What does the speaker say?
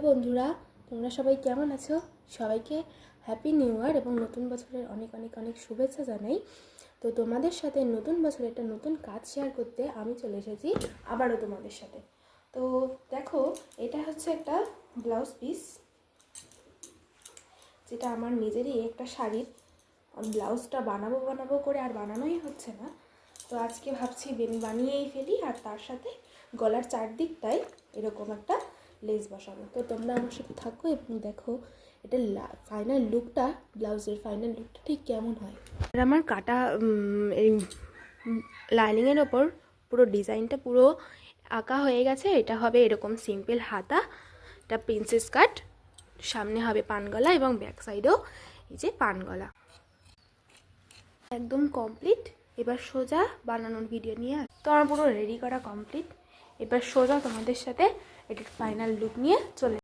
বন্ধুরা, তোমরা সবাই কেমন আছো? সবাইকে হ্যাপি নিউ ইয়ার এবং নতুন বছরের অনেক অনেক অনেক শুভেচ্ছা জানাই। তো তোমাদের সাথে নতুন বছরে একটা নতুন কাজ শেয়ার করতে আমি চলে এসেছি আবারও তোমাদের সাথে। তো দেখো, এটা হচ্ছে একটা ব্লাউজ পিস, যেটা আমার নিজেরই একটা শাড়ির ব্লাউজটা বানাবো করে আর বানানোই হচ্ছে না। তো আজকে ভাবছি বানিয়েই ফেলি, আর তার সাথে গলার চারদিকটায় এরকম একটা লেস বসাবো। তো তোমরা আমার সাথে থাকো এবং দেখো এটা ফাইনাল লুকটা, ব্লাউজের ফাইনাল লুকটা ঠিক কেমন হয়। আর আমার কাটা এই লাইনিংয়ের ওপর পুরো ডিজাইনটা পুরো আঁকা হয়ে গেছে। এটা হবে এরকম সিম্পল হাতা, এটা প্রিন্সেস কাট, সামনে হবে পানগলা এবং ব্যাক সাইডেও এই যে পানগলা। একদম কমপ্লিট। এবার সোজা বানানোর ভিডিও নিয়ে তো আমার পুরো রেডি করা কমপ্লিট। এবার সোজা তোমাদের সাথে এটার ফাইনাল লুক নিয়ে চলে